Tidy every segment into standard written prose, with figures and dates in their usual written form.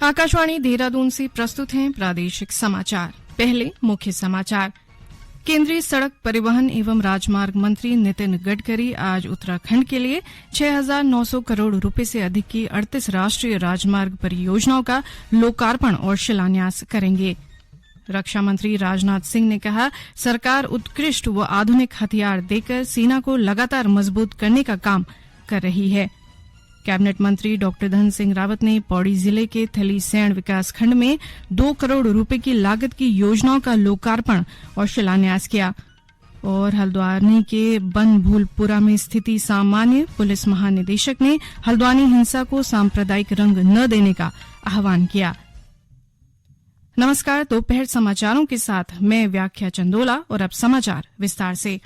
आकाशवाणी देहरादून से प्रस्तुत हैं प्रादेशिक समाचार। पहले मुख्य समाचार। केंद्रीय सड़क परिवहन एवं राजमार्ग मंत्री नितिन गडकरी आज उत्तराखंड के लिए 6,900 करोड़ रुपए से अधिक की 38 राष्ट्रीय राजमार्ग परियोजनाओं का लोकार्पण और शिलान्यास करेंगे। रक्षा मंत्री राजनाथ सिंह ने कहा, सरकार उत्कृष्ट व आधुनिक हथियार देकर सेना को लगातार मजबूत करने का काम कर रही है। कैबिनेट मंत्री डॉ धन सिंह रावत ने पौड़ी जिले के थलीसैंण विकासखंड में 2 करोड़ रुपए की लागत की योजनाओं का लोकार्पण और शिलान्यास किया। और हल्द्वानी के बनभूलपुरा में स्थिति सामान्य, पुलिस महानिदेशक ने हल्द्वानी हिंसा को सांप्रदायिक रंग न देने का आह्वान किया। नमस्कार, दोपहर समाचारों के साथ मैं व्याख्या चंदोला और अब समाचार विस्तार से।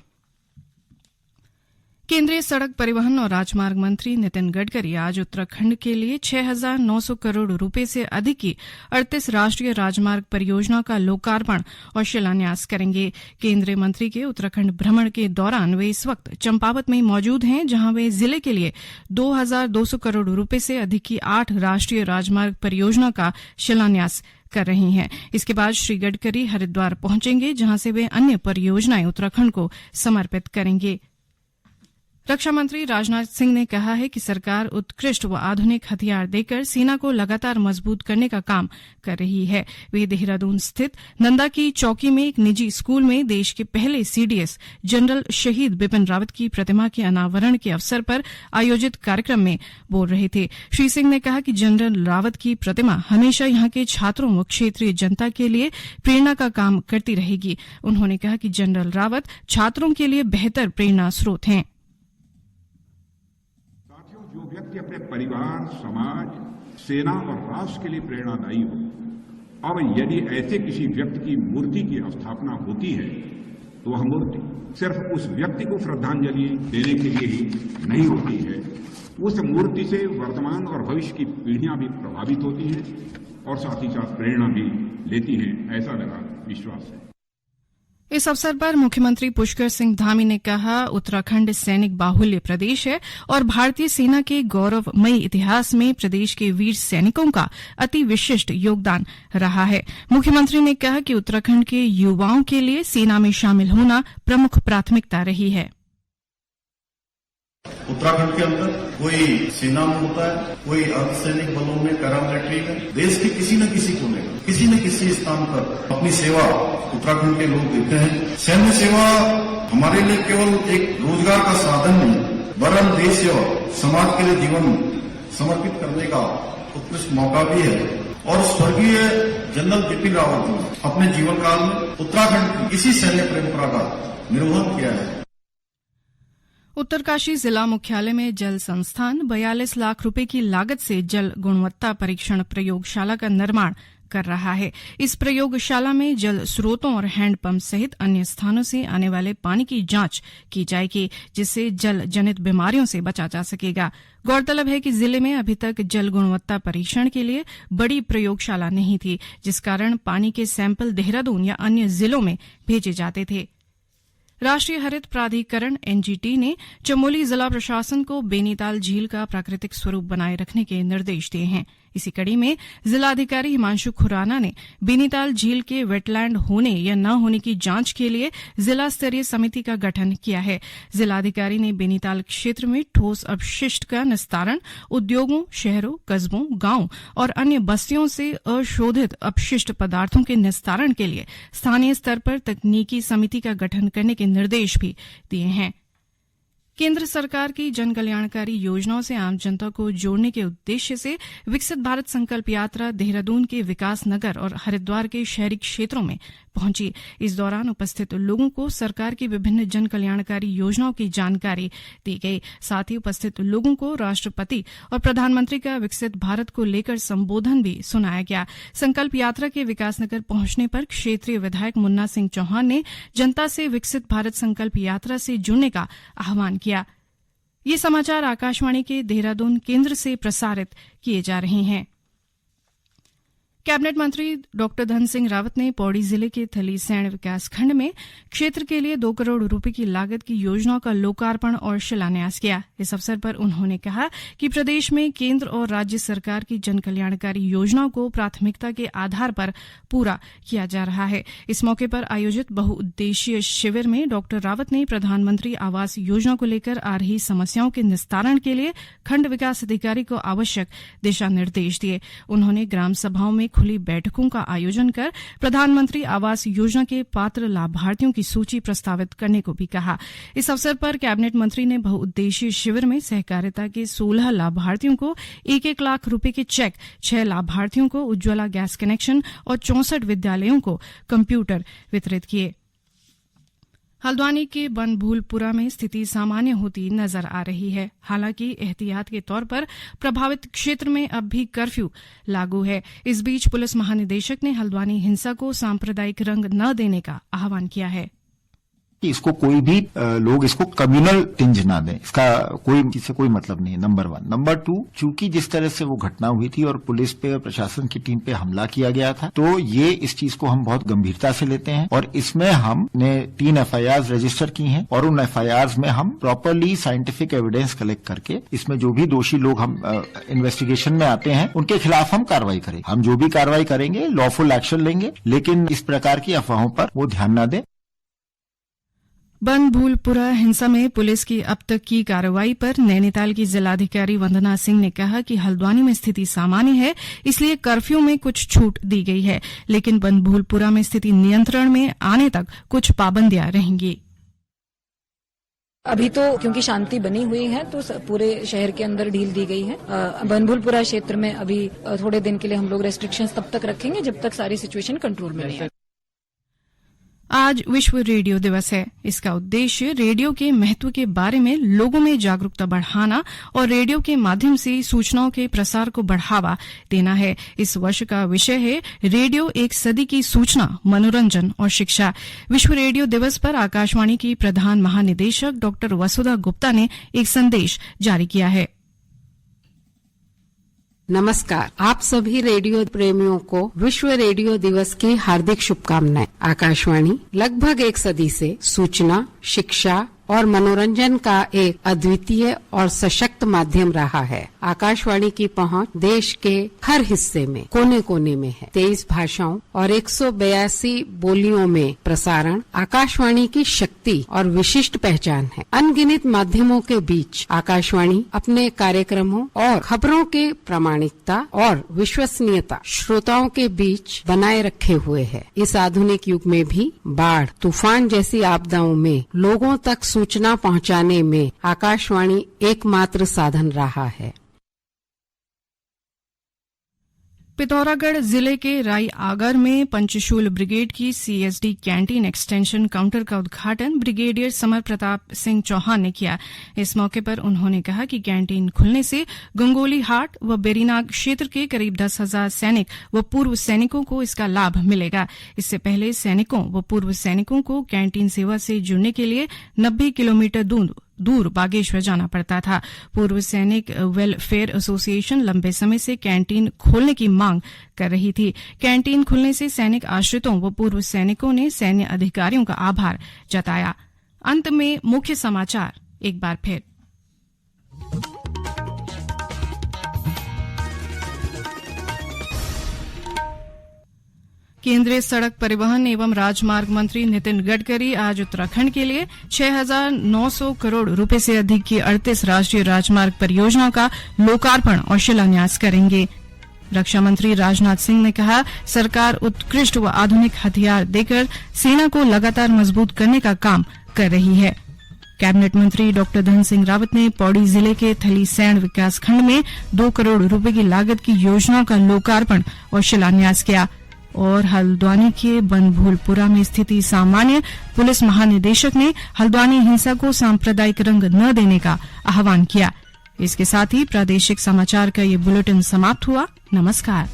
केंद्रीय सड़क परिवहन और राजमार्ग मंत्री नितिन गडकरी आज उत्तराखंड के लिए 6,900 करोड़ रुपए से अधिक की 38 राष्ट्रीय राजमार्ग परियोजनाओं का लोकार्पण और शिलान्यास करेंगे। केंद्रीय मंत्री के उत्तराखंड भ्रमण के दौरान वे इस वक्त चंपावत में मौजूद हैं, जहां वे जिले के लिए 2,200 करोड़ रुपए से अधिक की 8 राष्ट्रीय राजमार्ग परियोजनाओं का शिलान्यास कर रही हैं। इसके बाद श्री गडकरी हरिद्वार पहुंचेंगे, जहां से वे अन्य परियोजनाएं उत्तराखंड को समर्पित करेंगे। रक्षा मंत्री राजनाथ सिंह ने कहा है कि सरकार उत्कृष्ट व आधुनिक हथियार देकर सेना को लगातार मजबूत करने का काम कर रही है। वे देहरादून स्थित नंदा की चौकी में एक निजी स्कूल में देश के पहले सीडीएस जनरल शहीद बिपिन रावत की प्रतिमा के अनावरण के अवसर पर आयोजित कार्यक्रम में बोल रहे थे। श्री सिंह ने कहा कि जनरल रावत की प्रतिमा हमेशा यहां के छात्रों व क्षेत्रीय जनता के लिए प्रेरणा का काम करती रहेगी। उन्होंने कहा कि जनरल रावत छात्रों के लिए बेहतर प्रेरणा स्रोत हैं। जो व्यक्ति अपने परिवार, समाज, सेना और राष्ट्र के लिए प्रेरणादायी हो, और यदि ऐसे किसी व्यक्ति की मूर्ति की स्थापना होती है तो वह मूर्ति सिर्फ उस व्यक्ति को श्रद्धांजलि देने के लिए ही नहीं होती है, उस मूर्ति से वर्तमान और भविष्य की पीढ़ियां भी प्रभावित होती हैं और साथ ही साथ प्रेरणा भी लेती हैं, ऐसा मेरा विश्वास है। इस अवसर पर मुख्यमंत्री पुष्कर सिंह धामी ने कहा, उत्तराखंड सैनिक बाहुल्य प्रदेश है और भारतीय सेना के गौरवमयी इतिहास में प्रदेश के वीर सैनिकों का अति विशिष्ट योगदान रहा है। मुख्यमंत्री ने कहा कि उत्तराखंड के युवाओं के लिए सेना में शामिल होना प्रमुख प्राथमिकता रही है। उत्तराखंड के अंदर कोई सेना में होता है, कोई अर्धसैनिक बलों में, पैरामिलिट्री में, देश के किसी न किसी कोने में, किसी न किसी स्थान पर अपनी सेवा उत्तराखंड के लोग देते हैं। सैन्य सेवा हमारे लिए केवल एक रोजगार का साधन नहीं, वरन देश सेवा, समाज के लिए जीवन समर्पित करने का उत्कृष्ट मौका भी है। और स्वर्गीय जनरल बिपिन रावत ने अपने जीवन काल में उत्तराखंड की इसी सैन्य परंपरा का निर्वहन किया है। उत्तरकाशी जिला मुख्यालय में जल संस्थान 42 लाख रुपए की लागत से जल गुणवत्ता परीक्षण प्रयोगशाला का निर्माण कर रहा है। इस प्रयोगशाला में जल स्रोतों और हैंडपंप सहित अन्य स्थानों से आने वाले पानी की जांच की जाएगी, जिससे जल जनित बीमारियों से बचा जा सकेगा। गौरतलब है कि जिले में अभी तक जल गुणवत्ता परीक्षण के लिए बड़ी प्रयोगशाला नहीं थी, जिस कारण पानी के सैंपल देहरादून या अन्य जिलों में भेजे जाते थे। राष्ट्रीय हरित प्राधिकरण एनजीटी ने चमोली जिला प्रशासन को बेनीताल झील का प्राकृतिक स्वरूप बनाए रखने के निर्देश दिए हैं। इसी कड़ी में जिलाधिकारी हिमांशु खुराना ने बेनीताल झील के वेटलैंड होने या न होने की जांच के लिए जिला स्तरीय समिति का गठन किया है। जिलाधिकारी ने बेनीताल क्षेत्र में ठोस अपशिष्ट का निस्तारण, उद्योगों, शहरों, कस्बों, गांवों और अन्य बस्तियों से अशोधित अपशिष्ट पदार्थों के निस्तारण के लिए स्थानीय स्तर पर तकनीकी समिति का गठन करने के निर्देश भी दिए हैं। केंद्र सरकार की जन कल्याणकारी योजनाओं से आम जनता को जोड़ने के उद्देश्य से विकसित भारत संकल्प यात्रा देहरादून के विकास नगर और हरिद्वार के शहरी क्षेत्रों में पहुंची। इस दौरान उपस्थित लोगों को सरकार की विभिन्न जन कल्याणकारी योजनाओं की जानकारी दी गई। साथ ही उपस्थित लोगों को राष्ट्रपति और प्रधानमंत्री का विकसित भारत को लेकर संबोधन भी सुनाया गया। संकल्प यात्रा के विकासनगर पहुंचने पर क्षेत्रीय विधायक मुन्ना सिंह चौहान ने जनता से विकसित भारत संकल्प यात्रा से जुड़ने का आह्वान किया। ये समाचार आकाशवाणी के देहरादून केंद्र से प्रसारित किए जा रहे हैं। कैबिनेट मंत्री डॉक्टर धन सिंह रावत ने पौड़ी जिले के थलीसैंण विकासखंड में क्षेत्र के लिए 2 करोड़ रुपए की लागत की योजना का लोकार्पण और शिलान्यास किया। इस अवसर पर उन्होंने कहा कि प्रदेश में केंद्र और राज्य सरकार की जनकल्याणकारी योजनाओं को प्राथमिकता के आधार पर पूरा किया जा रहा है। इस मौके पर आयोजित बहुउद्देशीय शिविर में डॉक्टर रावत ने प्रधानमंत्री आवास योजना को लेकर आ रही समस्याओं के निस्तारण के लिए खंड विकास अधिकारी को आवश्यक दिशा निर्देश दिए। उन्होंने ग्राम सभाओं में खुली बैठकों का आयोजन कर प्रधानमंत्री आवास योजना के पात्र लाभार्थियों की सूची प्रस्तावित करने को भी कहा। इस अवसर पर कैबिनेट मंत्री ने बहुउद्देशीय शिविर में सहकारिता के 16 लाभार्थियों को 1-1 लाख रुपए के चेक, 6 लाभार्थियों को उज्ज्वला गैस कनेक्शन और 64 विद्यालयों को कंप्यूटर वितरित किए। हल्द्वानी के बनभूलपुरा में स्थिति सामान्य होती नजर आ रही है। हालांकि एहतियात के तौर पर प्रभावित क्षेत्र में अब भी कर्फ्यू लागू है। इस बीच पुलिस महानिदेशक ने हल्द्वानी हिंसा को सांप्रदायिक रंग न देने का आह्वान किया है। कि इसको कोई भी लोग इसको कम्युनल टिंज ना दें, इसका इससे कोई मतलब नहीं है। नंबर 1। नंबर 2, चूंकि जिस तरह से वो घटना हुई थी और पुलिस पे और प्रशासन की टीम पे हमला किया गया था, तो ये इस चीज को हम बहुत गंभीरता से लेते हैं और इसमें हमने 3 FIRs रजिस्टर की हैं और उन FIRs में हम प्रॉपरली साइंटिफिक एविडेंस कलेक्ट करके इसमें जो भी दोषी लोग हम इन्वेस्टिगेशन में आते हैं उनके खिलाफ हम कार्रवाई करेंगे। हम जो भी कार्रवाई करेंगे लॉफुल एक्शन लेंगे, लेकिन इस प्रकार की अफवाहों पर वो ध्यान न दें। बनभूलपुरा हिंसा में पुलिस की अब तक की कार्रवाई पर नैनीताल की जिलाधिकारी वंदना सिंह ने कहा कि हल्द्वानी में स्थिति सामान्य है, इसलिए कर्फ्यू में कुछ छूट दी गई है, लेकिन बनभूलपुरा में स्थिति नियंत्रण में आने तक कुछ पाबंदियां रहेंगी। अभी तो क्योंकि शांति बनी हुई है तो पूरे शहर के अंदर ढील दी गई है। बनभूलपुरा क्षेत्र में अभी थोड़े दिन के लिए हम लोग रेस्ट्रिक्शंस तब तक रखेंगे जब तक सारी सिचुएशन कंट्रोल में नहीं है। आज विश्व रेडियो दिवस है। इसका उद्देश्य रेडियो के महत्व के बारे में लोगों में जागरूकता बढ़ाना और रेडियो के माध्यम से सूचनाओं के प्रसार को बढ़ावा देना है। इस वर्ष का विषय है रेडियो, एक सदी की सूचना, मनोरंजन और शिक्षा। विश्व रेडियो दिवस पर आकाशवाणी की प्रधान महानिदेशक डॉक्टर वसुधा गुप्ता ने एक संदेश जारी किया है। नमस्कार, आप सभी रेडियो प्रेमियों को विश्व रेडियो दिवस की हार्दिक शुभकामनाएं। आकाशवाणी लगभग 1 सदी से सूचना, शिक्षा और मनोरंजन का एक अद्वितीय और सशक्त माध्यम रहा है। आकाशवाणी की पहुंच देश के हर हिस्से में, कोने कोने में है। 23 भाषाओं और 182 बोलियों में प्रसारण आकाशवाणी की शक्ति और विशिष्ट पहचान है। अनगिनत माध्यमों के बीच आकाशवाणी अपने कार्यक्रमों और खबरों के प्रामाणिकता और विश्वसनीयता श्रोताओं के बीच बनाए रखे हुए है। इस आधुनिक युग में भी बाढ़, तूफान जैसी आपदाओं में लोगों तक सूचना पहुंचाने में आकाशवाणी एकमात्र साधन रहा है। पिथौरागढ़ जिले के राई आगर में पंचशूल ब्रिगेड की CSD कैंटीन एक्सटेंशन काउंटर का उद्घाटन ब्रिगेडियर समर प्रताप सिंह चौहान ने किया। इस मौके पर उन्होंने कहा कि कैंटीन खुलने से गंगोली हाट व बेरीनाग क्षेत्र के करीब 10,000 सैनिक व पूर्व सैनिकों को इसका लाभ मिलेगा। इससे पहले सैनिकों व पूर्व सैनिकों को कैंटीन सेवा से जुड़ने के लिए 90 किलोमीटर दूर बागेश्वर जाना पड़ता था। पूर्व सैनिक वेलफेयर एसोसिएशन लंबे समय से कैंटीन खोलने की मांग कर रही थी। कैंटीन खुलने से सैनिक आश्रितों व पूर्व सैनिकों ने सैन्य अधिकारियों का आभार जताया। अंत में मुख्य समाचार एक बार फिर। केंद्रीय सड़क परिवहन एवं राजमार्ग मंत्री नितिन गडकरी आज उत्तराखंड के लिए 6,900 करोड़ रुपए से अधिक की 38 राष्ट्रीय राजमार्ग परियोजनाओं का लोकार्पण और शिलान्यास करेंगे। रक्षा मंत्री राजनाथ सिंह ने कहा, सरकार उत्कृष्ट व आधुनिक हथियार देकर सेना को लगातार मजबूत करने का काम कर रही है। कैबिनेट मंत्री डॉक्टर धन सिंह रावत ने पौड़ी जिले के थलीसैंण विकासखंड में 2 करोड़ रुपए की लागत की योजनाओं का लोकार्पण और शिलान्यास किया। और हल्द्वानी के बनभूलपुरा में स्थिति सामान्य, पुलिस महानिदेशक ने हल्द्वानी हिंसा को सांप्रदायिक रंग न देने का आह्वान किया। इसके साथ ही प्रादेशिक समाचार का ये बुलेटिन समाप्त हुआ। नमस्कार।